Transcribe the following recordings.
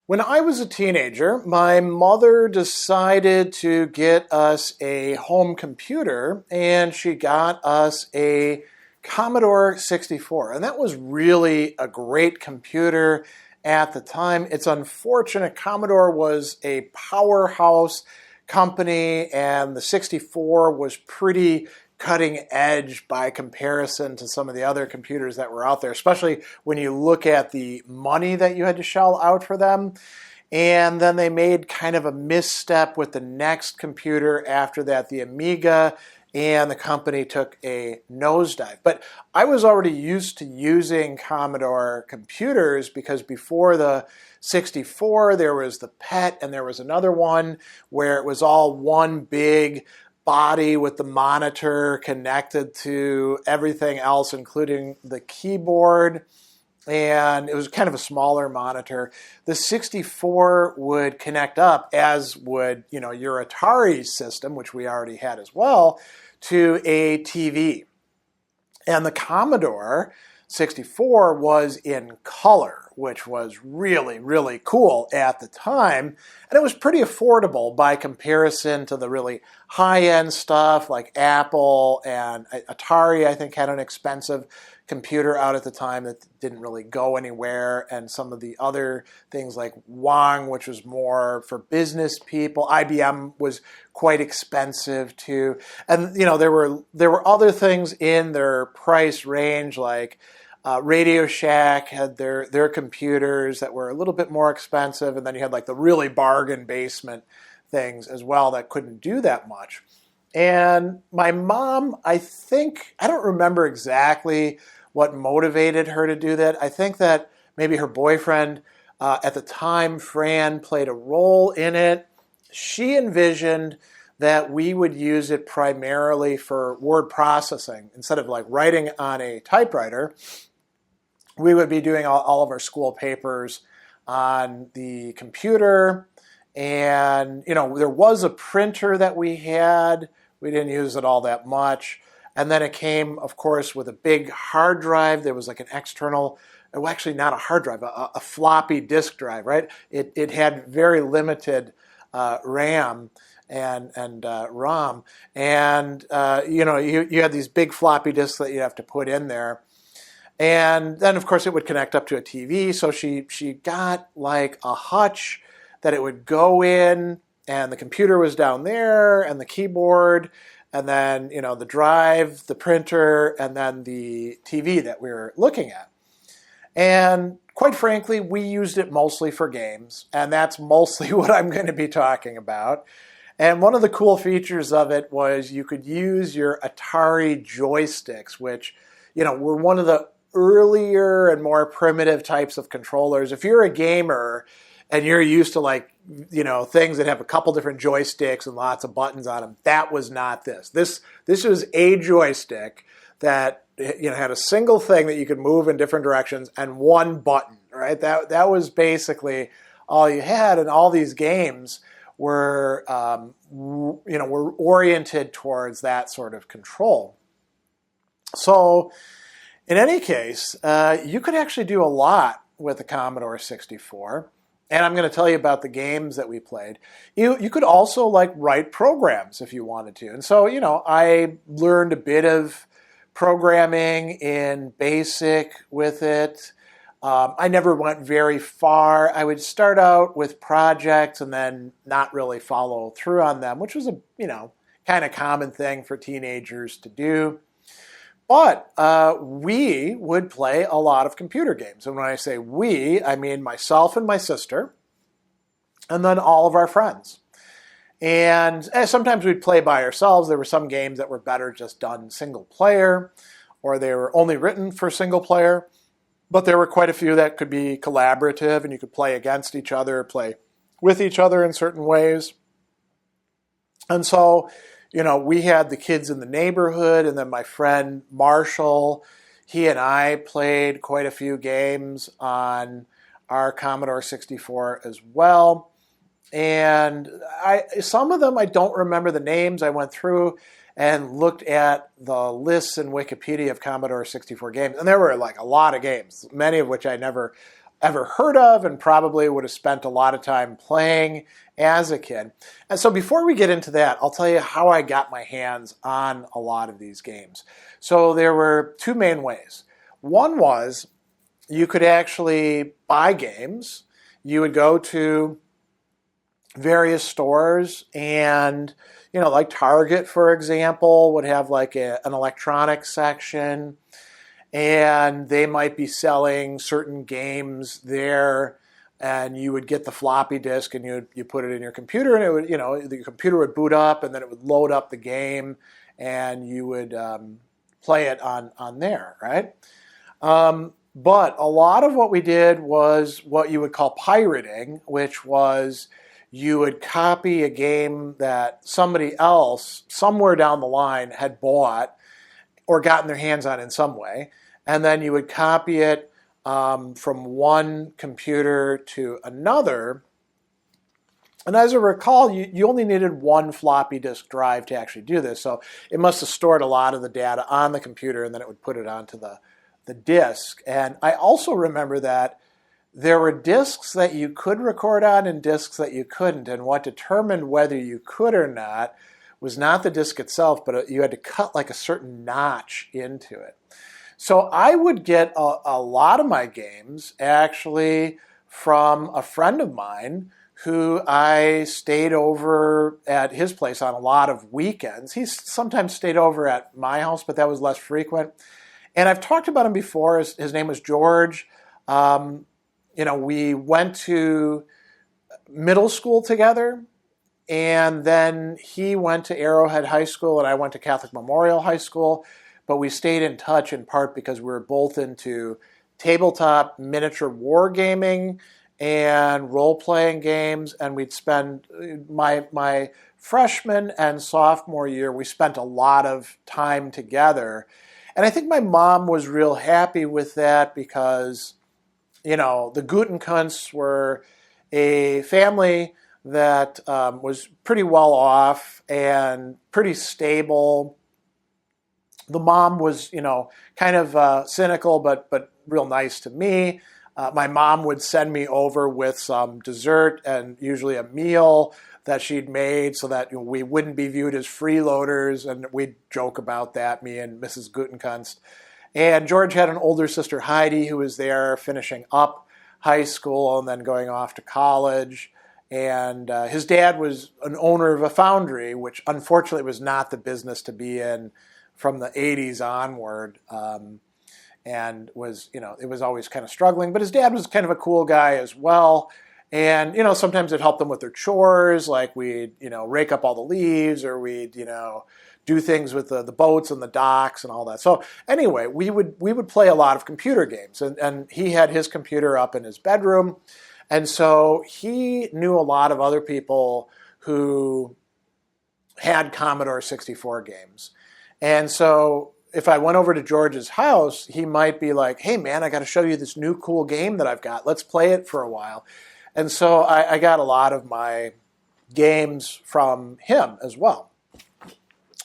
When I was a teenager, my mother decided to get us a home computer and she got us a Commodore 64. And that was really a great computer at the time. It's unfortunate Commodore was a powerhouse company and the 64 was pretty cutting edge by comparison to some of the other computers that were out there, especially when you look at the money that you had to shell out for them. And then they made kind of a misstep with the next computer after that, the Amiga, and the company took a nosedive. But I was already used to using Commodore computers because before the 64, there was the PET and there was another one where it was all one big body with the monitor connected to everything else, including the keyboard. And it was kind of a smaller monitor. The 64 would connect up, as would your Atari system, which we already had as well, to a TV. And the Commodore 64 was in color, which was really, really cool at the time. And it was pretty affordable by comparison to the really high-end stuff like Apple and Atari, I think, had an expensive computer out at the time that didn't really go anywhere, and some of the other things like Wang, which was more for business people. IBM was quite expensive too, and there were other things in their price range like Radio Shack had their computers that were a little bit more expensive, and then you had like the really bargain basement things as well that couldn't do that much. And my mom, I don't remember exactly what motivated her to do that. I think that maybe her boyfriend at the time, Fran, played a role in it. She envisioned that we would use it primarily for word processing. Instead of like writing on a typewriter, we would be doing all of our school papers on the computer. And, there was a printer that we had. We didn't use it all that much. And then it came, of course, with a big hard drive. There was like an external, well, actually not a hard drive, a floppy disk drive, right? It had very limited RAM and ROM. And, you had these big floppy disks that you have to put in there. And then, of course, it would connect up to a TV. So she got like a hutch that it would go in, and the computer was down there, and the keyboard, and then, the drive, the printer, and then the TV that we were looking at. And quite frankly, we used it mostly for games, and that's mostly what I'm going to be talking about. And one of the cool features of it was you could use your Atari joysticks, which, were one of the earlier and more primitive types of controllers. If you're a gamer and you're used to things that have a couple different joysticks and lots of buttons on them, that was not this. This was a joystick that had a single thing that you could move in different directions and one button, right? That was basically all you had, and all these games were were oriented towards that sort of control. So in any case, you could actually do a lot with the Commodore 64. And I'm going to tell you about the games that we played. You could also write programs if you wanted to. And so, I learned a bit of programming in BASIC with it. I never went very far. I would start out with projects and then not really follow through on them, which was a, kind of common thing for teenagers to do. But we would play a lot of computer games. And when I say we, I mean myself and my sister, and then all of our friends. And sometimes we'd play by ourselves. There were some games that were better just done single player, or they were only written for single player. But there were quite a few that could be collaborative, and you could play against each other, play with each other in certain ways. And so, we had the kids in the neighborhood, and then my friend Marshall, he and I played quite a few games on our Commodore 64 as well. And some of them I don't remember the names. I went through and looked at the lists in Wikipedia of Commodore 64 games, and there were a lot of games, many of which I never ever heard of and probably would have spent a lot of time playing as a kid. And so before we get into that, I'll tell you how I got my hands on a lot of these games. So there were two main ways. One was you could actually buy games. You would go to various stores and, like Target, for example, would have like an electronics section, and they might be selling certain games there, and you would get the floppy disk and you put it in your computer, and it would, the computer would boot up, and then it would load up the game, and you would play it on there, right? But a lot of what we did was what you would call pirating, which was you would copy a game that somebody else somewhere down the line had bought or gotten their hands on in some way, and then you would copy it from one computer to another. And as I recall, you only needed one floppy disk drive to actually do this, so it must have stored a lot of the data on the computer, and then it would put it onto the disk. And I also remember that there were disks that you could record on and disks that you couldn't, and what determined whether you could or not was not the disk itself, but you had to cut like a certain notch into it. So I would get a lot of my games actually from a friend of mine who I stayed over at his place on a lot of weekends. He sometimes stayed over at my house, but that was less frequent. And I've talked about him before. His name was George. We went to middle school together, and then he went to Arrowhead High School, and I went to Catholic Memorial High School. But we stayed in touch in part because we were both into tabletop miniature wargaming and role-playing games, and we'd spend my freshman and sophomore year, we spent a lot of time together. And I think my mom was real happy with that because, the Gutenkunsts were a family that was pretty well off and pretty stable. The mom was, kind of cynical, but real nice to me. My mom would send me over with some dessert and usually a meal that she'd made so that we wouldn't be viewed as freeloaders, and we'd joke about that, me and Mrs. Gutenkunst. And George had an older sister, Heidi, who was there finishing up high school and then going off to college. And his dad was an owner of a foundry, which unfortunately was not the business to be in from the 80s onward, and was, it was always kind of struggling. But his dad was kind of a cool guy as well. And, sometimes it helped them with their chores, like we'd, rake up all the leaves, or we'd, do things with the boats and the docks and all that. So anyway, we would play a lot of computer games, and he had his computer up in his bedroom. And so he knew a lot of other people who had Commodore 64 games. And so if I went over to George's house, he might be like, hey man, I got to show you this new cool game that I've got. Let's play it for a while. And so I got a lot of my games from him as well.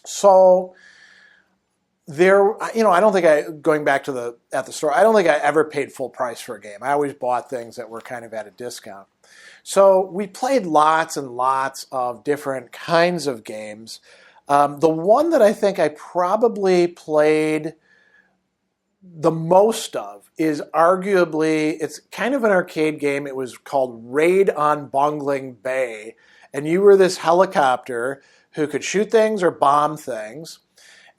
So there, I don't think going back to at the store, I don't think I ever paid full price for a game. I always bought things that were kind of at a discount. So we played lots and lots of different kinds of games. The one that I think I probably played the most of is arguably, it's kind of an arcade game. It was called Raid on Bungling Bay. And you were this helicopter who could shoot things or bomb things.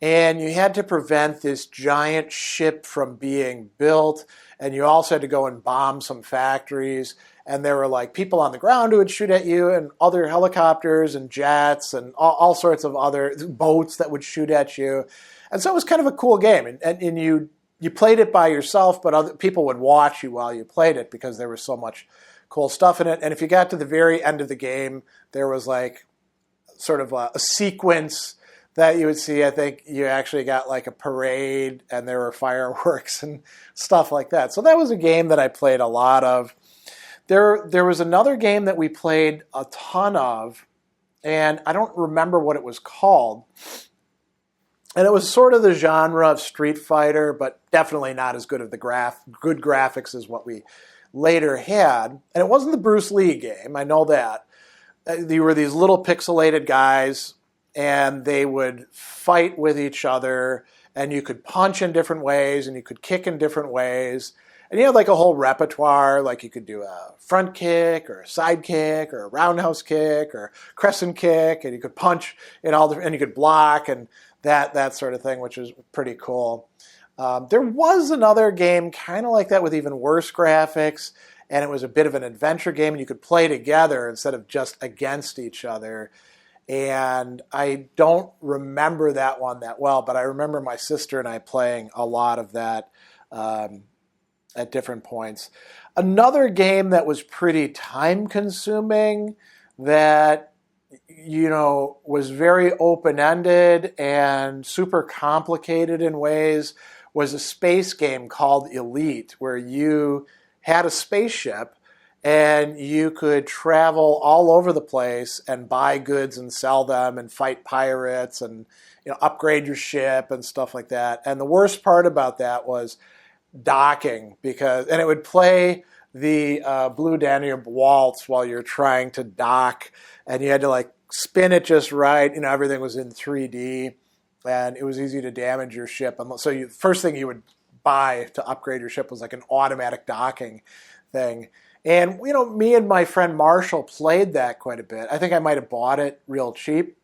And you had to prevent this giant ship from being built. And you also had to go and bomb some factories. And there were like people on the ground who would shoot at you, and other helicopters and jets and all sorts of other boats that would shoot at you. And so it was kind of a cool game. And you played it by yourself, but other people would watch you while you played it because there was so much cool stuff in it. And if you got to the very end of the game, there was like sort of a sequence that you would see. I think you actually got like a parade, and there were fireworks and stuff like that. So that was a game that I played a lot of. There was another game that we played a ton of, and I don't remember what it was called. And it was sort of the genre of Street Fighter, but definitely not as good of good graphics as what we later had, and it wasn't the Bruce Lee game, I know that. There were these little pixelated guys, and they would fight with each other, and you could punch in different ways, and you could kick in different ways. And you had like a whole repertoire, like you could do a front kick or a side kick or a roundhouse kick or crescent kick, and you could punch in all the, and you could block and that sort of thing, which was pretty cool. There was another game kind of like that with even worse graphics, and it was a bit of an adventure game, and you could play together instead of just against each other. And I don't remember that one that well, but I remember my sister and I playing a lot of that at different points. Another game that was pretty time-consuming that, was very open-ended and super complicated in ways was a space game called Elite, where you had a spaceship and you could travel all over the place and buy goods and sell them and fight pirates and upgrade your ship and stuff like that. And the worst part about that was docking, and it would play the Blue Danube Waltz while you're trying to dock, and you had to like spin it just right. Everything was in 3D, and it was easy to damage your ship. And so first thing you would buy to upgrade your ship was like an automatic docking thing. And me and my friend Marshall played that quite a bit. I think I might have bought it real cheap,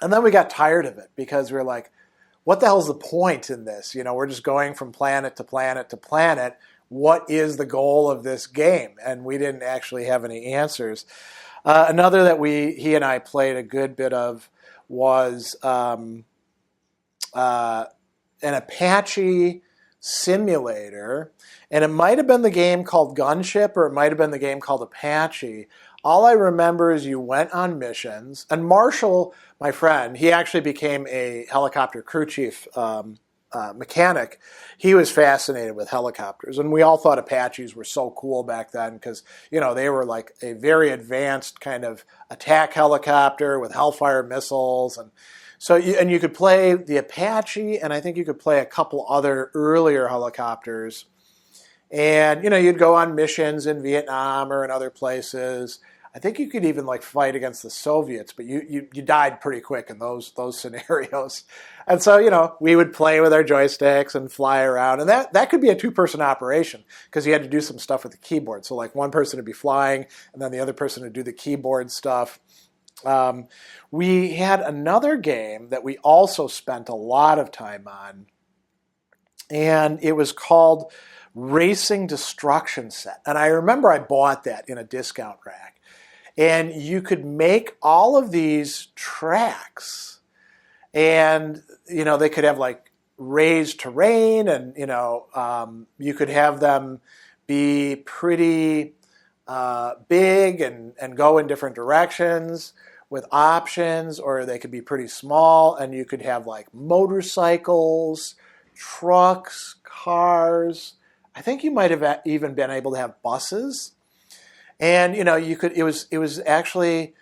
and then we got tired of it because we were like, what the hell's the point in this? We're just going from planet to planet to planet. What is the goal of this game? And we didn't actually have any answers. Another that he and I played a good bit of was an Apache simulator. And it might have been the game called Gunship, or it might have been the game called Apache. All I remember is you went on missions, and Marshall, my friend, he actually became a helicopter crew chief mechanic. He was fascinated with helicopters, and we all thought Apaches were so cool back then because, they were like a very advanced kind of attack helicopter with Hellfire missiles. And so, you could play the Apache, and I think you could play a couple other earlier helicopters. And, you'd go on missions in Vietnam or in other places. I think you could even like fight against the Soviets, but you died pretty quick in those scenarios. And so, we would play with our joysticks and fly around. And that could be a two-person operation because you had to do some stuff with the keyboard. So like one person would be flying and then the other person would do the keyboard stuff. We had another game that we also spent a lot of time on, and it was called Racing Destruction Set. And I remember I bought that in a discount rack. And you could make all of these tracks, and they could have like raised terrain, and you could have them be pretty big and go in different directions with options, or they could be pretty small, and you could have like motorcycles, trucks, cars. I think you might have even been able to have buses. And you could. It was 2D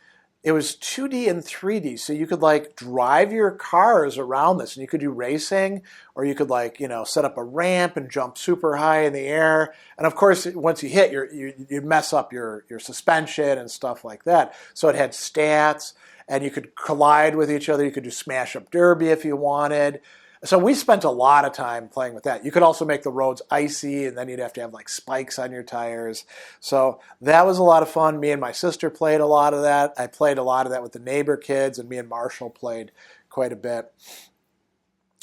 and 3D, so you could like drive your cars around this, and you could do racing, or you could like set up a ramp and jump super high in the air. And of course, once you hit, you mess up your suspension and stuff like that. So it had stats, and you could collide with each other. You could do smash up derby if you wanted. So we spent a lot of time playing with that. You could also make the roads icy, and then you'd have to have like spikes on your tires. So that was a lot of fun. Me and my sister played a lot of that. I played a lot of that with the neighbor kids, and me and Marshall played quite a bit.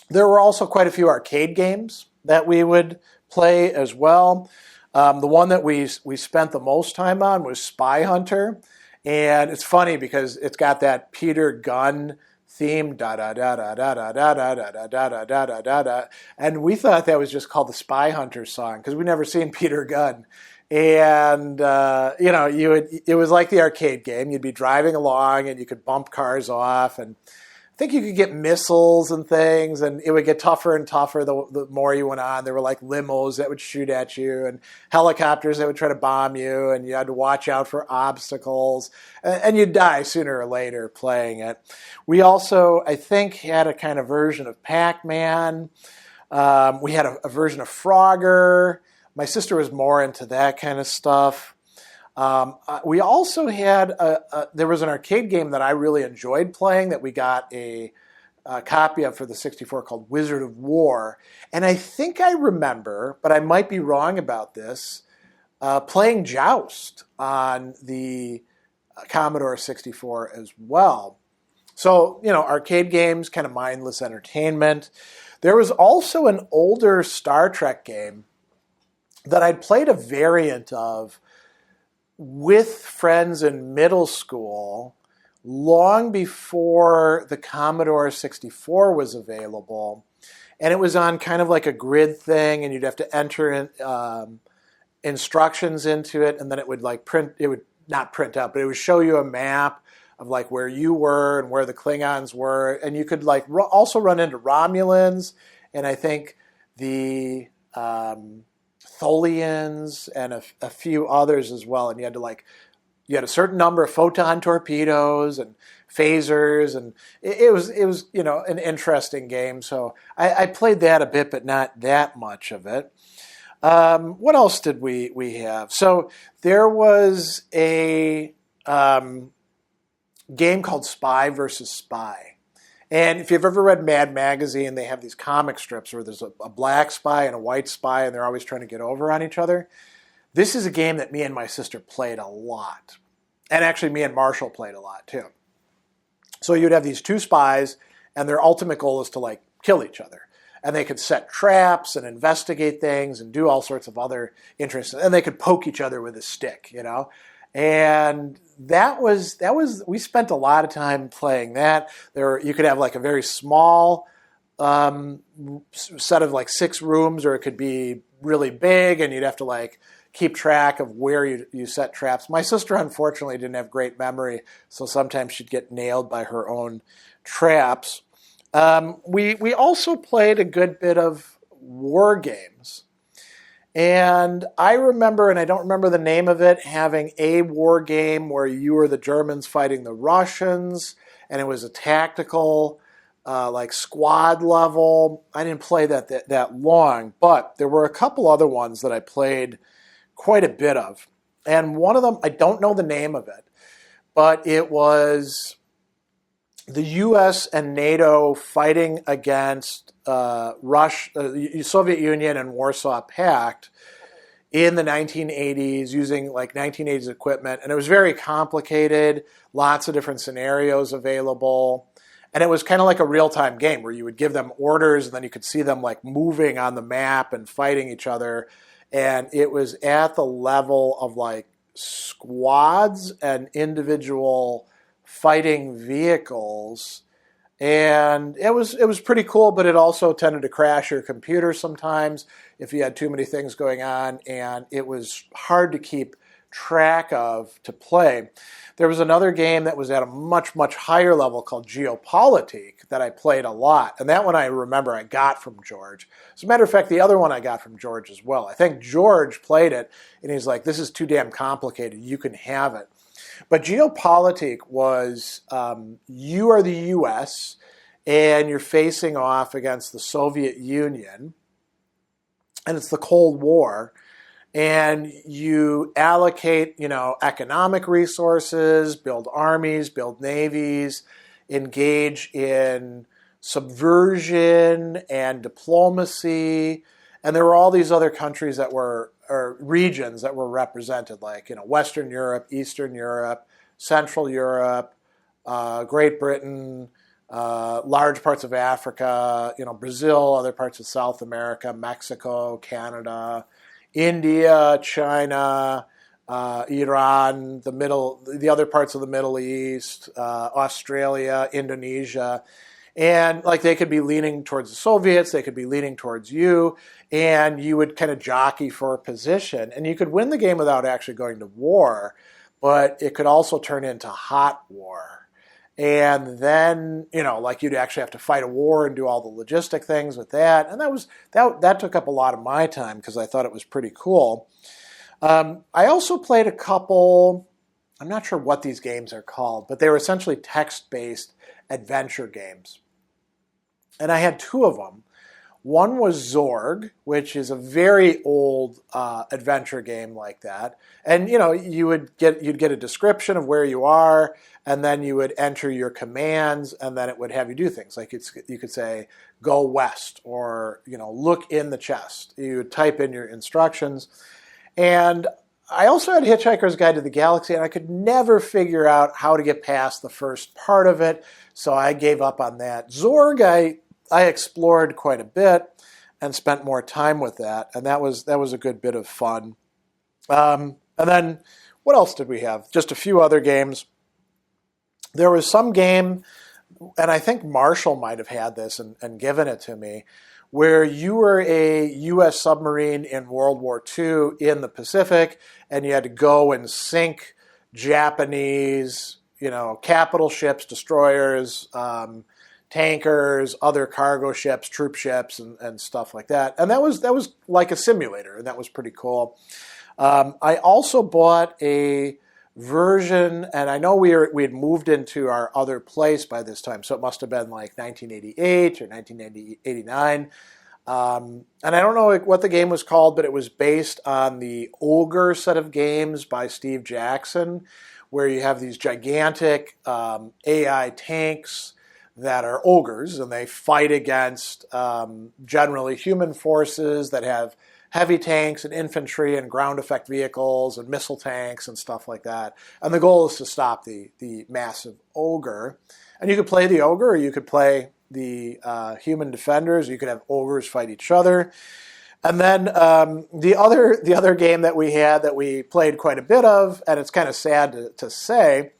There were also quite a few arcade games that we would play as well. The one that we spent the most time on was Spy Hunter. And it's funny because it's got that Peter Gunn theme, da da da da da da da da da da da da da da da, and we thought that was just called the Spy Hunter song because we'd never seen Peter Gunn. And it was like the arcade game. You'd be driving along and you could bump cars off, and I think you could get missiles and things, and it would get tougher and tougher the more you went on. There were like limos that would shoot at you and helicopters that would try to bomb you, and you had to watch out for obstacles, and you'd die sooner or later playing it. We also, I think, had a kind of version of Pac-Man. We had a version of Frogger. My sister was more into that kind of stuff. We also had there was an arcade game that I really enjoyed playing that we got a copy of for the 64 called Wizard of War. And I think I remember, but I might be wrong about this, playing Joust on the Commodore 64 as well. So, arcade games, kind of mindless entertainment. There was also an older Star Trek game that I'd played a variant of with friends in middle school long before the Commodore 64 was available. And it was on kind of like a grid thing, and you'd have to enter in, instructions into it, and then it would it would not print out, but it would show you a map of like where you were and where the Klingons were. And you could also run into Romulans, and I think the Tholians and a few others as well. And you had a certain number of photon torpedoes and phasers, and it was an interesting game. So I played that a bit, but not that much of it. What else did we have? So there was a game called Spy versus Spy. And if you've ever read Mad Magazine, they have these comic strips where there's a black spy and a white spy, and they're always trying to get over on each other. This is a game that me and my sister played a lot. And actually, me and Marshall played a lot, too. So you'd have these two spies, and their ultimate goal is to, kill each other. And they could set traps and investigate things and do all sorts of other interesting... And they could poke each other with a stick, And that was we spent a lot of time playing that. You could have a very small set of 6 rooms, or it could be really big, and you'd have to keep track of where you set traps. My sister unfortunately didn't have great memory, so sometimes she'd get nailed by her own traps. We also played a good bit of war games. And I remember, and I don't remember the name of it, having a war game where you were the Germans fighting the Russians, and it was a tactical, squad level. I didn't play that long, but there were a couple other ones that I played quite a bit of. And one of them, I don't know the name of it, but it was the U.S. and NATO fighting against the Soviet Union and Warsaw Pact in the 1980s using 1980s equipment. And it was very complicated, lots of different scenarios available. And it was kind of like a real-time game where you would give them orders and then you could see them moving on the map and fighting each other. And it was at the level of squads and individual fighting vehicles, and it was pretty cool, but it also tended to crash your computer sometimes if you had too many things going on, and it was hard to keep track of to play. There was another game that was at a much, much higher level called Geopolitik that I played a lot, and that one I remember I got from George. As a matter of fact, the other one I got from George as well. I think George played it, and he's like, this is too damn complicated, you can have it. But Geopolitik was, you are the U.S., and you're facing off against the Soviet Union, and it's the Cold War, and you allocate, economic resources, build armies, build navies, engage in subversion and diplomacy, and there were all these other countries that were, or regions that were represented, Western Europe, Eastern Europe, Central Europe, Great Britain, large parts of Africa, Brazil, other parts of South America, Mexico, Canada, India, China, Iran, the other parts of the Middle East, Australia, Indonesia. And they could be leaning towards the Soviets, they could be leaning towards you, and you would kind of jockey for a position. And you could win the game without actually going to war, but it could also turn into hot war. And then, you'd actually have to fight a war and do all the logistic things with that. And that took up a lot of my time because I thought it was pretty cool. I also played a couple, I'm not sure what these games are called, but they were essentially text-based adventure games. And I had 2 of them. One was Zorg, which is a very old adventure game like that. And you'd get a description of where you are, and then you would enter your commands, and then it would have you do things like you could say go west, or look in the chest. You would type in your instructions. And I also had Hitchhiker's Guide to the Galaxy, and I could never figure out how to get past the first part of it, so I gave up on that. Zorg, I explored quite a bit and spent more time with that, and that was a good bit of fun. And then what else did we have? Just a few other games. There was some game, and I think Marshall might have had this and given it to me, where you were a U.S. submarine in World War II in the Pacific, and you had to go and sink Japanese, capital ships, destroyers, tankers, other cargo ships, troop ships, and stuff like that. And that was like a simulator, and that was pretty cool. I also bought a version, and I know we had moved into our other place by this time, so it must have been like 1988 or 1989. And I don't know what the game was called, but it was based on the Ogre set of games by Steve Jackson, where you have these gigantic AI tanks that are ogres, and they fight against generally human forces that have heavy tanks and infantry and ground effect vehicles and missile tanks and stuff like that. And the goal is to stop the massive ogre. And you could play the ogre, or you could play the human defenders. You could have ogres fight each other. And then the other game that we had that we played quite a bit of, and it's kind of sad to say,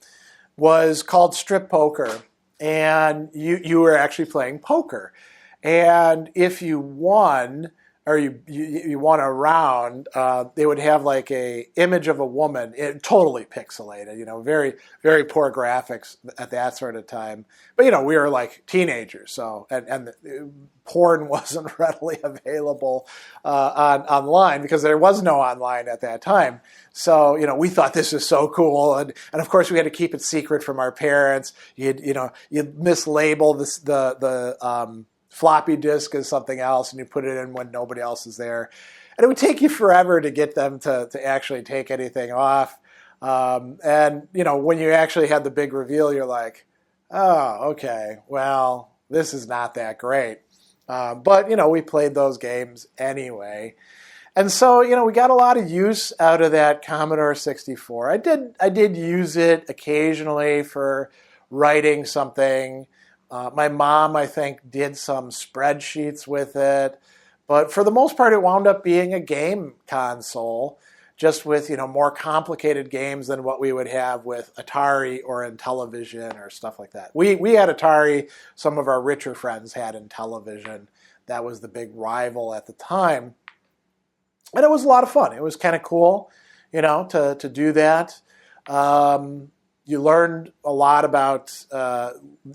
was called Strip Poker. And you were actually playing poker. And if you won, or you won a round, they would have like a image of a woman, totally pixelated, very, very poor graphics at that sort of time. But, we were like teenagers, so, and porn wasn't readily available online, because there was no online at that time. So, we thought this was so cool. And of course we had to keep it secret from our parents. You'd mislabel the floppy disk as something else, and you put it in when nobody else is there. And it would take you forever to get them to actually take anything off. And when you actually had the big reveal, you're like, oh, okay, well, this is not that great. But we played those games anyway. And so, we got a lot of use out of that Commodore 64. I did use it occasionally for writing something. My mom, I think, did some spreadsheets with it. But for the most part, it wound up being a game console, just with more complicated games than what we would have with Atari or Intellivision or stuff like that. We had Atari. Some of our richer friends had Intellivision. That was the big rival at the time. And it was a lot of fun. It was kind of cool, to do that. You learned a lot about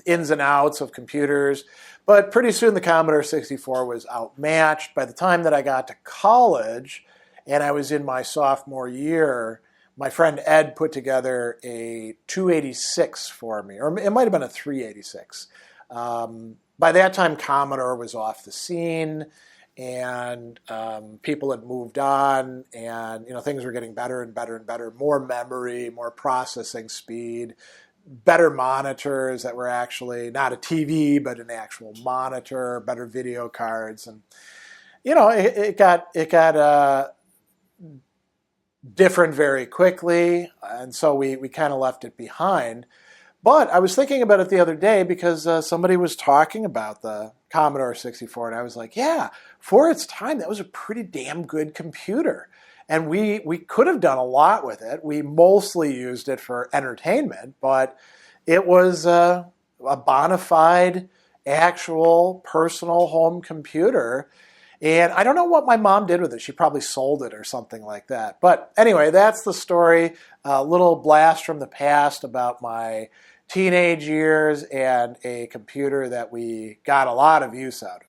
ins and outs of computers. But pretty soon the Commodore 64 was outmatched. By the time that I got to college, and I was in my sophomore year, my friend Ed put together a 286 for me, or it might have been a 386. By that time, Commodore was off the scene, and people had moved on, and things were getting better and better and better. More memory, more processing speed, better monitors that were actually not a TV but an actual monitor, better video cards, and it got different very quickly, and so we kind of left it behind. But I was thinking about it the other day because somebody was talking about the Commodore 64, and I was like, yeah, for its time, that was a pretty damn good computer. And we could have done a lot with it. We mostly used it for entertainment, but it was a bona fide, actual, personal home computer. And I don't know what my mom did with it. She probably sold it or something like that. But anyway, that's the story. A little blast from the past about my teenage years and a computer that we got a lot of use out of.